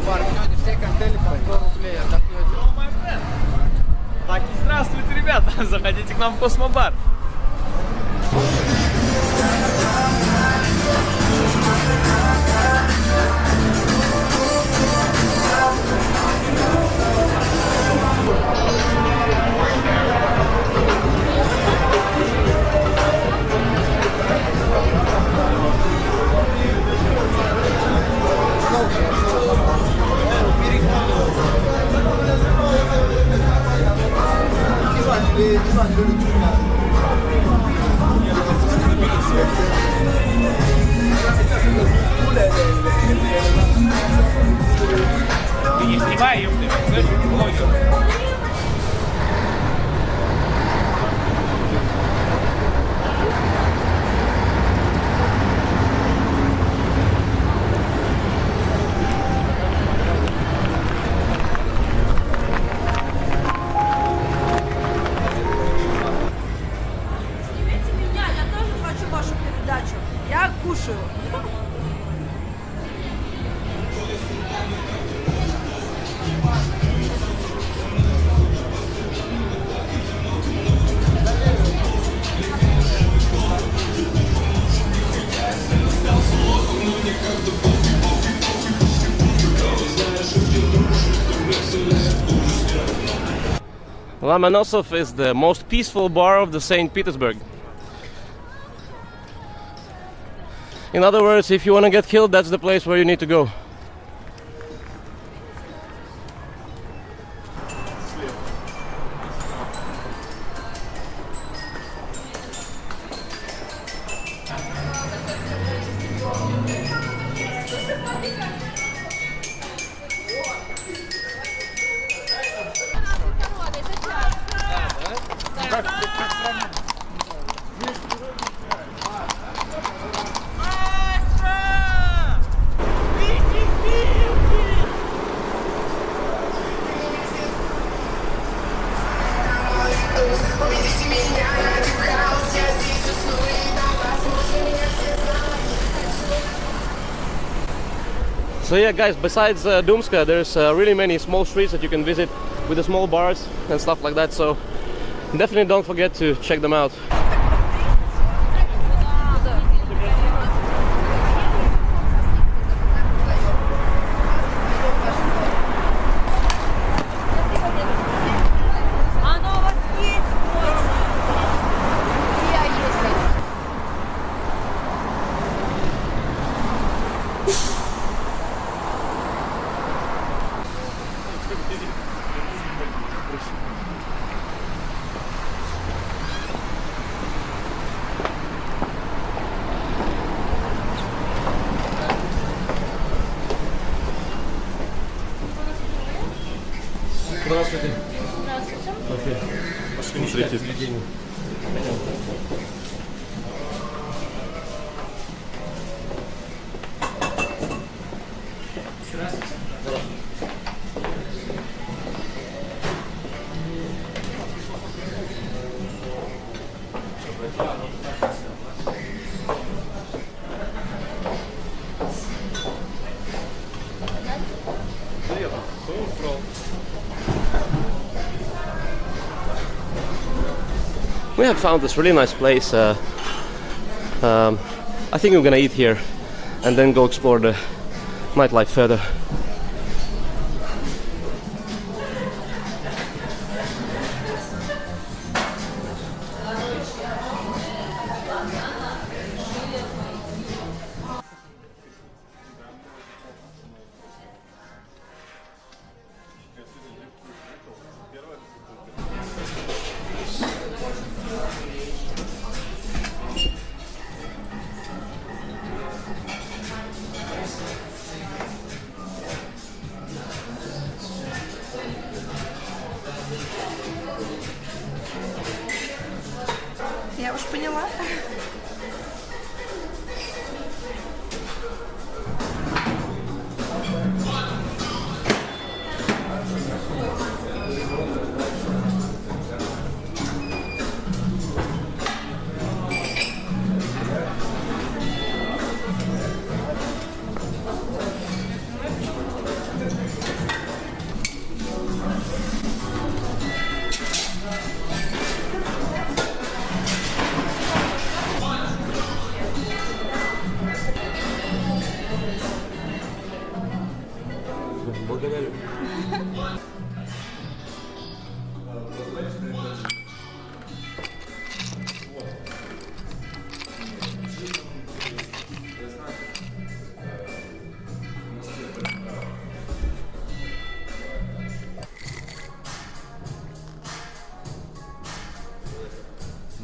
Бар. Сегодня все коктейли по 100 рублей. Отдохнете. Так, и здравствуйте, ребята! Заходите к нам в Космобар. Ты не снимай ее, слышишь? Снимите меня, я тоже хочу вашу передачу. Я кушаю. Lomonosov is the most peaceful bar of the St. Petersburg. In other words, if you want to get killed, that's the place where you need to go. So yeah, guys, besides Dumska, there's really many small streets that you can visit with the small bars and stuff like that. So definitely don't forget to check them out. Оно у вас есть очень. Я есть. Здравствуйте. Здравствуйте. Смотрите. We have found this really nice place. I think we're gonna eat here and then go explore the nightlife further. Благодарю.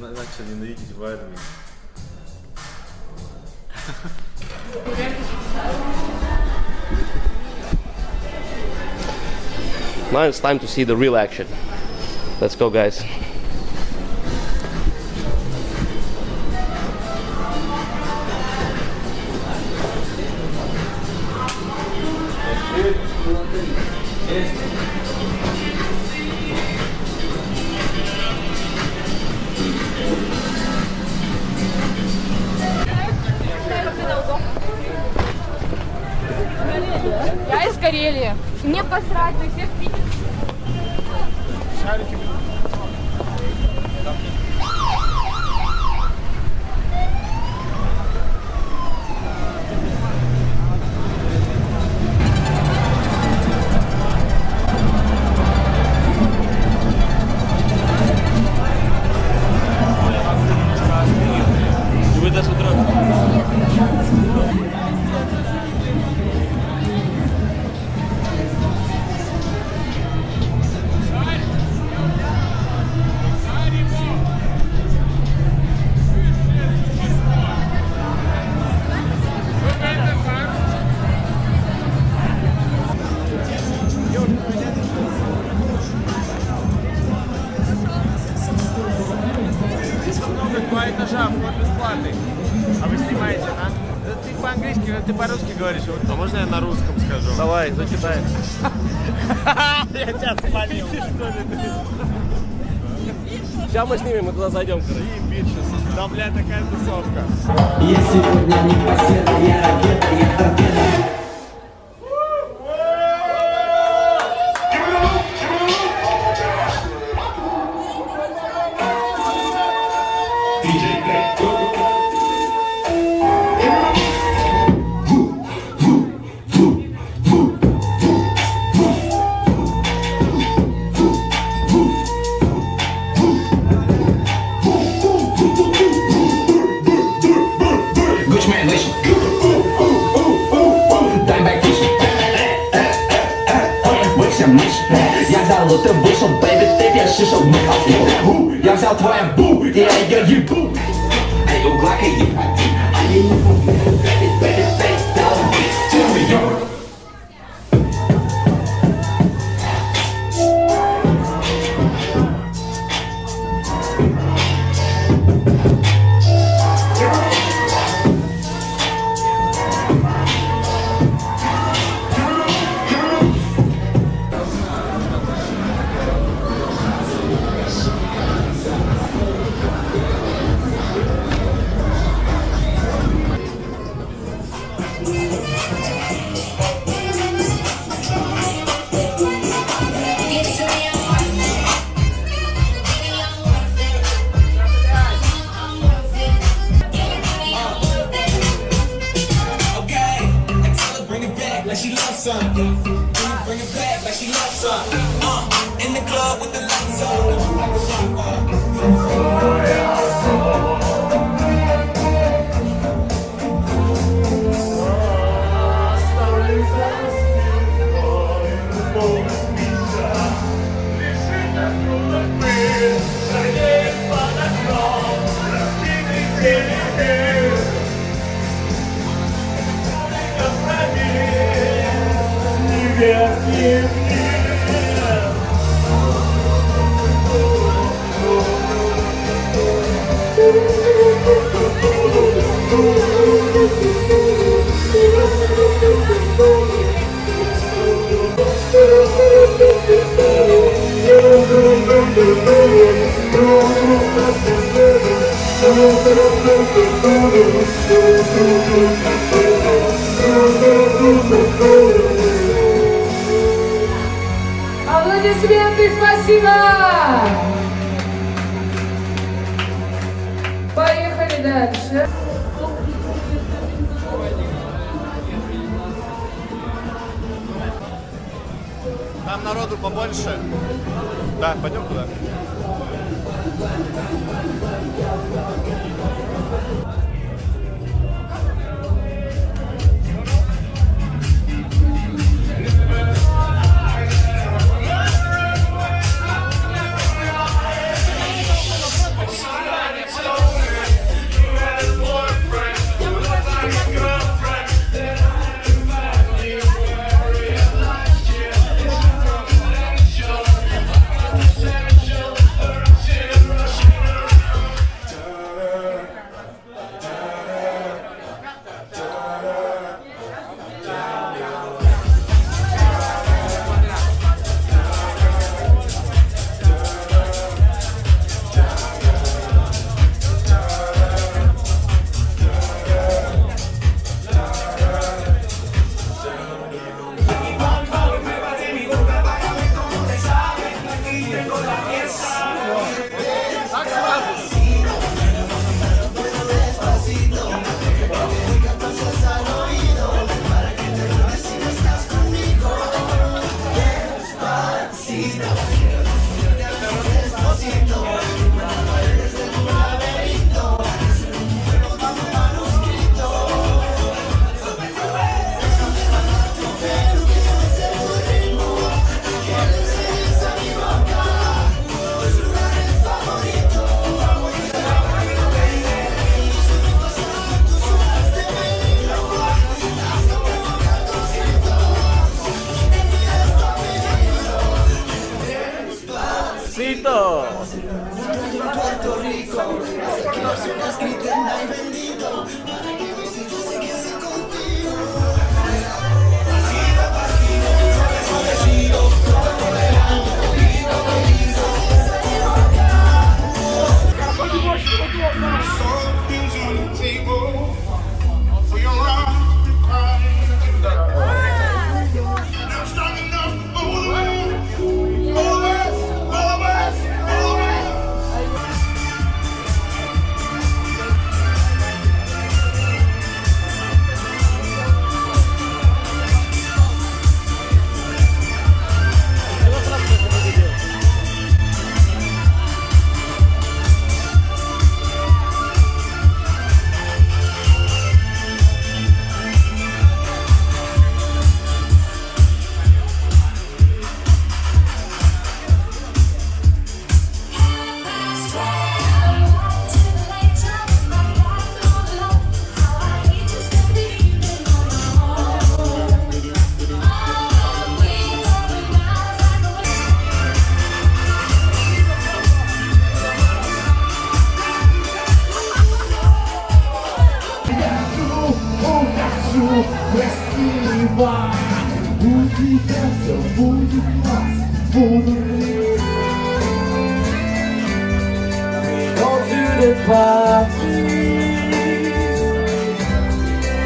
Начали ненавидеть в армии. Now it's time to see the real action. Let's go, guys. Я из Карелии. Мне посрать, вы всех видите. Вы даже Два этажа, вход бесплатный. А вы снимаете, да? Да ты по-английски, ты по-русски говоришь. Вот, а можно я на русском скажу? Давай, зачитай. Я тебя спалил. Сейчас мы снимем, мы туда зайдем, короче. Да, бля, такая тусовка. Я сегодня не поседа, я ракета, я торпеда. Gucci-Man Nation. Dimebag Fishing. Высшим ниже. Я взял это вышел, бэйби, ты пишешь, что мы хотим. Я взял твой бу, и я ее ебу. Эй, углака ебать. А я не помню. Baby, baby, baby, tell me your. Like she loves something. Bring it back like she loves something. In the club with the lights Аплодисменты, спасибо! Поехали дальше. Там народу побольше. Да, пойдем туда.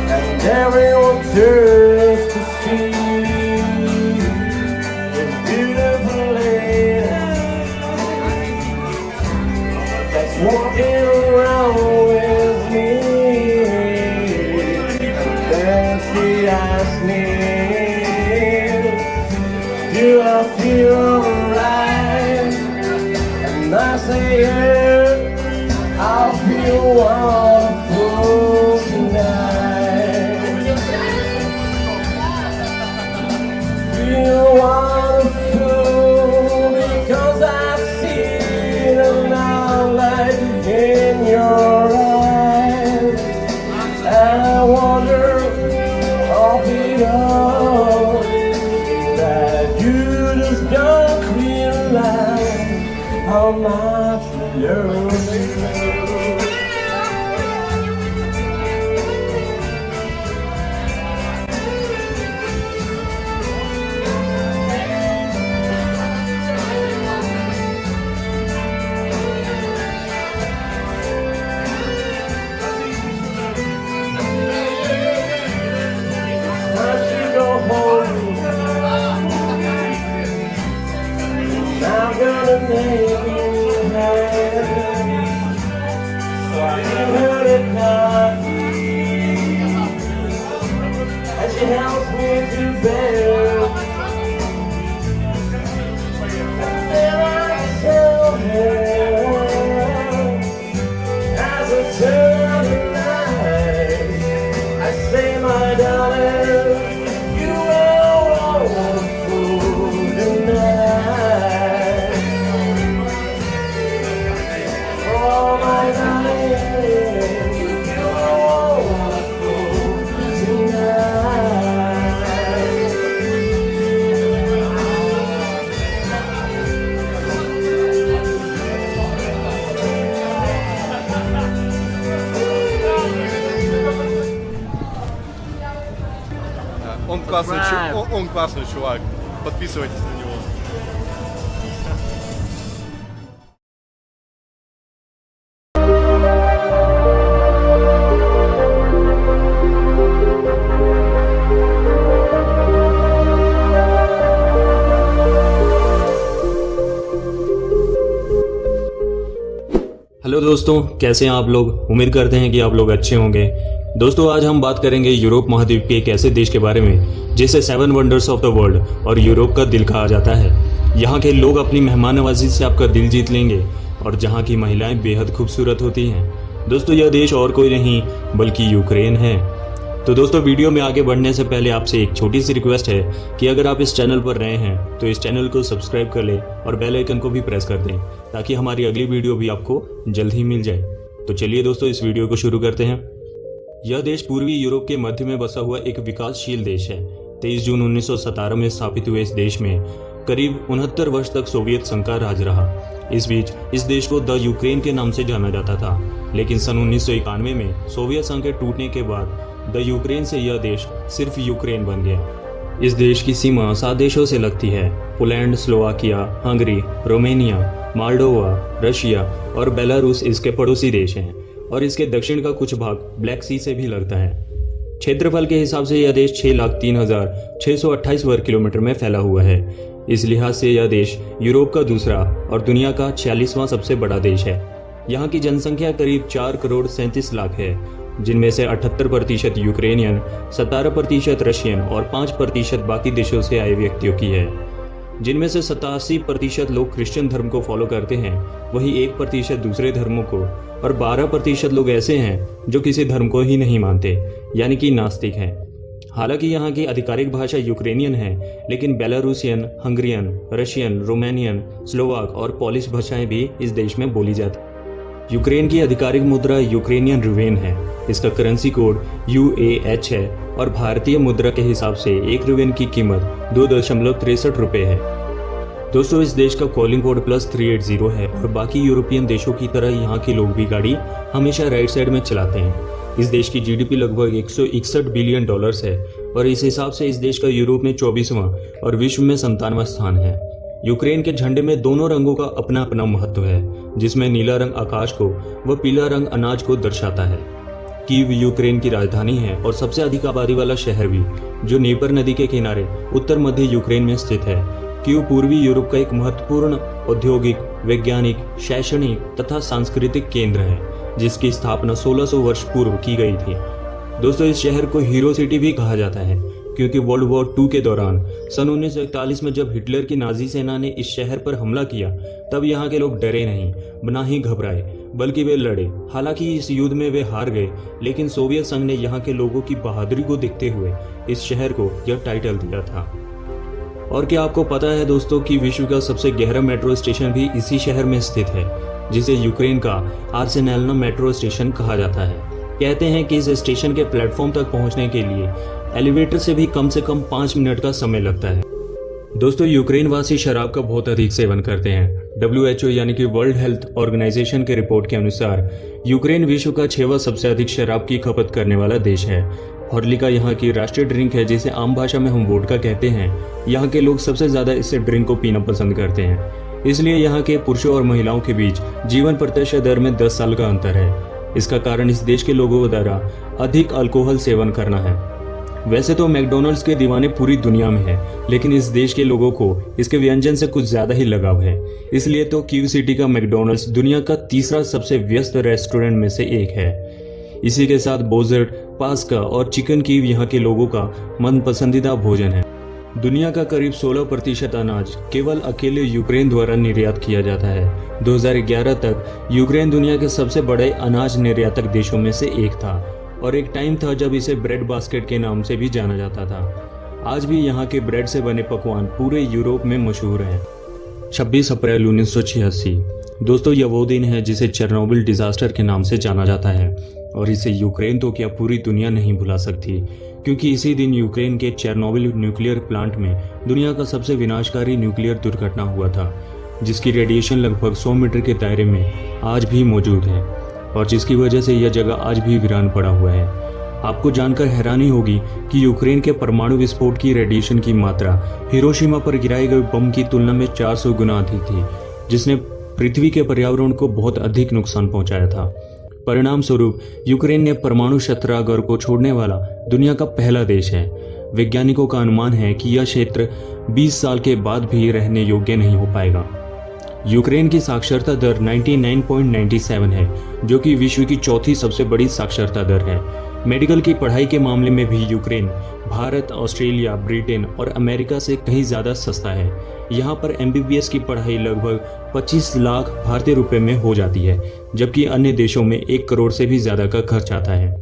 And everyone turns to see this beautiful lady that's walking around with me. Then she asked me, do I feel alright? And I say, yeah, I feel wonderful tonight. Feel wonderful because I see the light in your eyes. And I wonder, I'll be all that you just don't realize how much you love me. And she helps me to bed. Он классный чувак. Подписывайтесь на него. Hello दोस्तों, कैसे हैं आप लोग। उम्मीद करते हैं कि आप लोग अच्छे होंगे। दोस्तों, आज हम बात करेंगे यूरोप महाद्वीप के एक ऐसे देश के बारे में जिसे 7 वंडर्स ऑफ द वर्ल्ड और यूरोप का दिल कहा जाता है। यहाँ के लोग अपनी मेहमान नवाजी से आपका दिल जीत लेंगे और जहाँ की महिलाएं बेहद खूबसूरत होती हैं। दोस्तों, यह देश और कोई नहीं बल्कि यूक्रेन है। तो दोस्तों, वीडियो में आगे बढ़ने से पहले आपसे एक छोटी सी रिक्वेस्ट है कि अगर आप इस चैनल पर नए हैं तो इस चैनल को सब्सक्राइब कर लें और बेल आइकन को भी प्रेस कर दें ताकि हमारी अगली वीडियो भी आपको जल्द ही मिल जाए। तो चलिए दोस्तों, इस वीडियो को शुरू करते हैं। यह देश पूर्वी यूरोप के मध्य में बसा हुआ एक विकासशील देश है। 23 जून 1917 में स्थापित हुए इस देश में करीब 69 वर्ष तक सोवियत संघ का राज रहा। इस बीच इस देश को द यूक्रेन के नाम से जाना जाता था, लेकिन सन 1991 में सोवियत संघ के टूटने के बाद द यूक्रेन से यह देश सिर्फ यूक्रेन बन गया। इस देश की सीमा 7 देशों से लगती है: Poland, Slovakia, Hungary, Romania, Moldova, Russia और बेलारूस इसके पड़ोसी देश हैं और इसके दक्षिण का कुछ भाग ब्लैक सी से भी लगता है। क्षेत्रफल के हिसाब से यह देश 6,03,628 वर्ग किलोमीटर में फैला हुआ है। इस लिहाज से यह देश यूरोप का दूसरा और दुनिया का 46वां सबसे बड़ा देश है। यहाँ की जनसंख्या करीब 4,37,00,000 है, जिनमें से 78% यूक्रेनियन, 17% रशियन और 5% बाकी देशों से आए व्यक्तियों की है। जिनमें से 87% लोग क्रिश्चियन धर्म को फॉलो करते हैं, वहीं 1% दूसरे धर्मों को और 12% लोग ऐसे हैं जो किसी धर्म को ही नहीं मानते, यानी कि नास्तिक हैं। हालांकि यहाँ की आधिकारिक भाषा यूक्रेनियन है, लेकिन Belarusian, Hungarian, Russian, Romanian, Slovak और पॉलिश भाषाएं भी इस देश में बोली जाती हैं। यूक्रेन की आधिकारिक मुद्रा यूक्रेनियन रुवेन है। इसका करेंसी कोड UAH है और भारतीय मुद्रा के हिसाब से 1 रुवेन की कीमत 2.63 रुपये है। दोस्तों, इस देश का कॉलिंग कोड +380 है और बाकी यूरोपियन देशों की तरह यहाँ के लोग भी गाड़ी हमेशा राइट साइड में चलाते हैं। इस देश की GDP लगभग $161 बिलियन है और इस हिसाब से इस देश का यूरोप में 24वां और विश्व में 97वां स्थान है। यूक्रेन के झंडे में दोनों रंगों का अपना अपना महत्व है, जिसमें नीला रंग आकाश को व पीला रंग अनाज को दर्शाता है। कीव यूक्रेन की राजधानी है और सबसे अधिक आबादी वाला शहर भी, जो नीपर नदी के किनारे उत्तर मध्य यूक्रेन में स्थित है। कीव पूर्वी यूरोप का एक महत्वपूर्ण औद्योगिक, वैज्ञानिक, शैक्षणिक तथा सांस्कृतिक केंद्र है, जिसकी स्थापना 1600 वर्ष पूर्व की गई थी। दोस्तों, इस शहर को हीरो सिटी भी कहा जाता है, क्योंकि वर्ल्ड वॉर 2 के दौरान सन 1941 में जब हिटलर की नाजी सेना ने इस शहर पर हमला किया, तब यहाँ के लोग डरे नहीं, ना ही घबराए, बल्कि वे लड़े। हालांकि इस युद्ध में वे हार गए, लेकिन सोवियत संघ ने यहाँ के लोगों की बहादुरी को देखते हुए इस शहर को यह टाइटल दिया था। और क्या आपको पता है दोस्तों कि विश्व का सबसे गहरा मेट्रो स्टेशन भी इसी शहर में स्थित है, जिसे यूक्रेन का आर्सेनाल मेट्रो स्टेशन कहा जाता है। कहते हैं कि इस स्टेशन के प्लेटफॉर्म तक पहुंचने के लिए एलिवेटर से भी कम 5 मिनट का समय लगता है। दोस्तों, यूक्रेन वासी शराब का बहुत अधिक सेवन करते हैं। WHO यानी कि वर्ल्ड हेल्थ ऑर्गेनाइजेशन के रिपोर्ट के अनुसार यूक्रेन विश्व का 6वां सबसे अधिक शराब की खपत करने वाला देश है। हॉर्लिका यहाँ की राष्ट्रीय ड्रिंक है, जिसे आम भाषा में हम वोडका कहते हैं। यहाँ के लोग सबसे ज्यादा इस ड्रिंक को पीना पसंद करते हैं। इसलिए यहाँ के पुरुषों और महिलाओं के बीच जीवन प्रत्याशा दर में 10 साल का अंतर है। इसका कारण इस देश के लोगों द्वारा अधिक अल्कोहल सेवन करना है। वैसे तो मैकडॉनल्ड्स के दीवाने पूरी दुनिया में हैं, लेकिन इस देश के लोगों को इसके व्यंजन से कुछ ज्यादा ही लगाव है। इसलिए तो कीव सिटी का मैकडॉनल्ड्स दुनिया का 3रा सबसे व्यस्त रेस्टोरेंट में से एक है। इसी के साथ बोजर्ट, पास्ता और चिकन कीव यहाँ के लोगों का मन पसंदीदा भोजन है। दुनिया का करीब 16% अनाज केवल अकेले यूक्रेन द्वारा निर्यात किया जाता है। 2011 तक यूक्रेन दुनिया के सबसे बड़े अनाज निर्यातक देशों में से एक था और एक टाइम था जब इसे ब्रेड बास्केट के नाम से भी जाना जाता था। आज भी यहाँ के ब्रेड से बने पकवान पूरे यूरोप में मशहूर हैं। 26 अप्रैल 1986 दोस्तों, यह वो दिन है जिसे चेरनोबिल डिजास्टर के नाम से जाना जाता है और इसे यूक्रेन तो क्या पूरी दुनिया नहीं भुला सकती, क्योंकि इसी दिन यूक्रेन के चेरनोबिल न्यूक्लियर प्लांट में दुनिया का सबसे विनाशकारी न्यूक्लियर दुर्घटना हुआ था, जिसकी रेडिएशन लगभग 100 मीटर के दायरे में आज भी मौजूद है और जिसकी वजह से यह जगह आज भी वीरान पड़ा हुआ है। आपको जानकर हैरानी होगी कि यूक्रेन के परमाणु विस्फोट की रेडिएशन की मात्रा हिरोशिमा पर गिराए गए बम की तुलना में 400 गुना अधिक थी, जिसने पृथ्वी के पर्यावरण को बहुत अधिक नुकसान पहुंचाया था। परिणाम स्वरूप यूक्रेन ने परमाणु शस्त्रागार को छोड़ने वाला दुनिया का पहला देश है। वैज्ञानिकों का अनुमान है कि यह क्षेत्र 20 साल के बाद भी रहने योग्य नहीं हो पाएगा। यूक्रेन की साक्षरता दर 99.97 है, जो कि विश्व की चौथी सबसे बड़ी साक्षरता दर है। मेडिकल की पढ़ाई के मामले में भी यूक्रेन भारत, ऑस्ट्रेलिया, ब्रिटेन और अमेरिका से कहीं ज़्यादा सस्ता है। यहाँ पर MBBS की पढ़ाई लगभग 25 लाख भारतीय रुपए में हो जाती है, जबकि अन्य देशों में 1 करोड़ से भी ज़्यादा का खर्च आता है।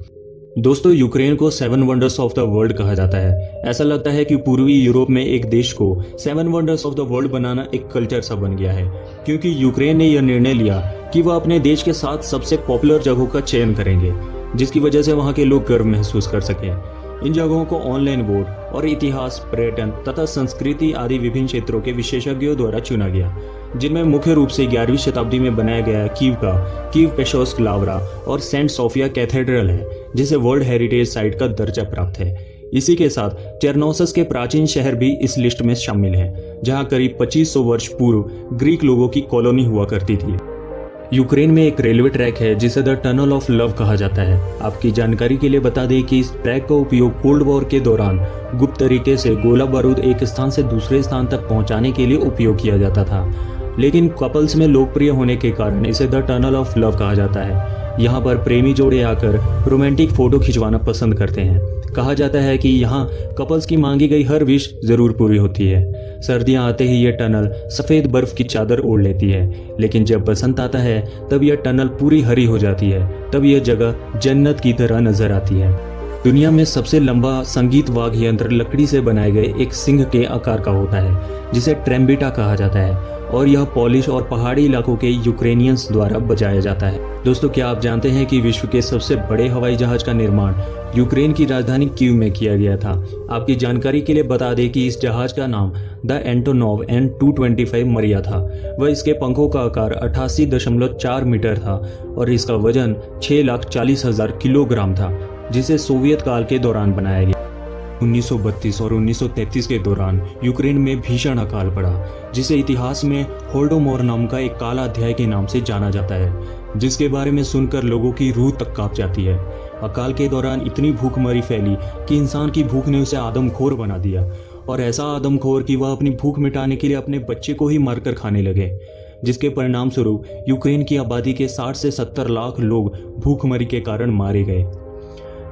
दोस्तों, यूक्रेन को 7 वंडर्स ऑफ द वर्ल्ड कहा जाता है। ऐसा लगता है कि पूर्वी यूरोप में एक देश को 7 वंडर्स ऑफ द वर्ल्ड बनाना एक कल्चर सा बन गया है, क्योंकि यूक्रेन ने यह निर्णय लिया कि वह अपने देश के 7 सबसे पॉपुलर जगहों का चयन करेंगे, जिसकी वजह से वहाँ के लोग गर्व महसूस कर सकें। इन जगहों को ऑनलाइन वोट और इतिहास, पर्यटन तथा संस्कृति आदि विभिन्न क्षेत्रों के विशेषज्ञों द्वारा चुना गया, जिनमें मुख्य रूप से 11वीं शताब्दी में बनाया गया कीव पेशोस्क लावरा और सेंट सोफिया कैथेड्रल है, जिसे वर्ल्ड हेरिटेज साइट का दर्जा प्राप्त है। इसी के साथ चेरनोसस के प्राचीन शहर भी इस लिस्ट में शामिल है, जहां करीब 2500 वर्ष पूर्व ग्रीक लोगों की कॉलोनी हुआ करती थी। यूक्रेन में एक रेलवे ट्रैक है जिसे द टनल ऑफ लव कहा जाता है। आपकी जानकारी के लिए बता दें कि इस ट्रैक का उपयोग कोल्ड वॉर के दौरान गुप्त तरीके से गोला बारूद एक स्थान से दूसरे स्थान तक पहुंचाने के लिए उपयोग किया जाता था, लेकिन कपल्स में लोकप्रिय होने के कारण इसे द टनल ऑफ लव कहा जाता है। यहाँ पर प्रेमी जोड़े आकर रोमांटिक फोटो खिंचवाना पसंद करते हैं। कहा जाता है कि यहाँ कपल्स की मांगी गई हर विश जरूर पूरी होती है। सर्दियाँ आते ही ये टनल सफ़ेद बर्फ की चादर ओढ़ लेती है, लेकिन जब बसंत आता है तब यह टनल पूरी हरी हो जाती है। तब यह जगह जन्नत की तरह नजर आती है। दुनिया में सबसे लंबा संगीत वाद्य यंत्र लकड़ी से बनाए गए एक सिंह के आकार का होता है, जिसे ट्रेम्बिटा कहा जाता है, और यह पोलिश और पहाड़ी इलाकों के यूक्रेनियंस द्वारा बजाया जाता है। दोस्तों, क्या आप जानते हैं कि विश्व के सबसे बड़े हवाई जहाज का निर्माण यूक्रेन की राजधानी कीव में किया गया था? आपकी जानकारी के लिए बता दें कि इस जहाज का नाम द एंटोनोव N-225 मरिया था। वह इसके पंखों का आकार 88.4 मीटर था और इसका वजन 6,40,000 किलोग्राम था, जिसे सोवियत काल के दौरान बनाया गया। 1932 और 1933 के दौरान यूक्रेन में भीषण अकाल पड़ा, जिसे इतिहास में होल्डोमोर नाम का एक काला अध्याय के नाम से जाना जाता है, जिसके बारे में सुनकर लोगों की रूह तक कांप जाती है। अकाल के दौरान इतनी भूखमरी फैली कि इंसान की भूख ने उसे आदमखोर बना दिया, और ऐसा आदमखोर कि वह अपनी भूख मिटाने के लिए अपने बच्चे को ही मारकर खाने लगे, जिसके परिणाम स्वरूप यूक्रेन की आबादी के 60 से 70 लाख लोग भूखमरी के कारण मारे गए।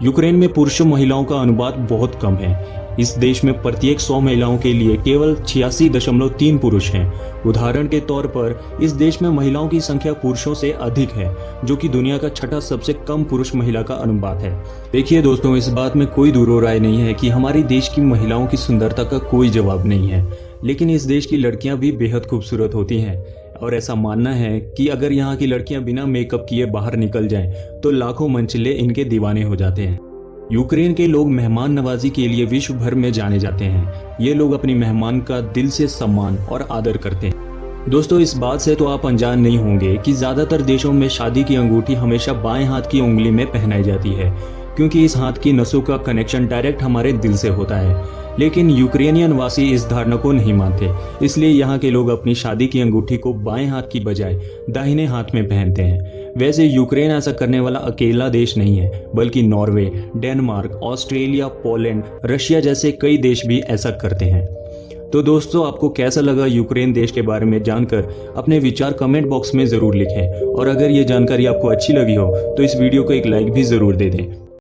यूक्रेन में पुरुषों महिलाओं का अनुपात बहुत कम है। इस देश में प्रत्येक 100 महिलाओं के लिए केवल 86.3 पुरुष हैं। उदाहरण के तौर पर इस देश में महिलाओं की संख्या पुरुषों से अधिक है, जो कि दुनिया का 6ठा सबसे कम पुरुष महिला का अनुपात है। देखिए दोस्तों, इस बात में कोई दूरो राय नहीं है कि हमारे देश की महिलाओं की सुंदरता का कोई जवाब नहीं है, लेकिन इस देश की लड़कियां भी बेहद खूबसूरत होती हैं, और ऐसा मानना है कि अगर यहाँ की लड़कियां बिना मेकअप किए बाहर निकल जाएं तो लाखों मंचले इनके दीवाने हो जाते हैं। यूक्रेन के लोग मेहमान नवाजी के लिए विश्व भर में जाने जाते हैं। ये लोग अपनी मेहमान का दिल से सम्मान और आदर करते हैं। दोस्तों, इस बात से तो आप अनजान नहीं होंगे कि ज़्यादातर देशों में शादी की अंगूठी हमेशा बाएं हाथ की उंगली में पहनाई जाती है, क्योंकि इस हाथ की नसों का कनेक्शन डायरेक्ट हमारे दिल से होता है। लेकिन यूक्रेनियन वासी इस धारणा को नहीं मानते, इसलिए यहाँ के लोग अपनी शादी की अंगूठी को बाएं हाथ की बजाय दाहिने हाथ में पहनते हैं। वैसे यूक्रेन ऐसा करने वाला अकेला देश नहीं है, बल्कि Norway, Denmark, Australia, Poland, Russia जैसे कई देश भी ऐसा करते हैं। तो दोस्तों, आपको कैसा लगा यूक्रेन देश के बारे में जानकर? अपने विचार कमेंट बॉक्स में ज़रूर लिखें, और अगर ये जानकारी आपको अच्छी लगी हो तो इस वीडियो को एक लाइक भी ज़रूर दे दें।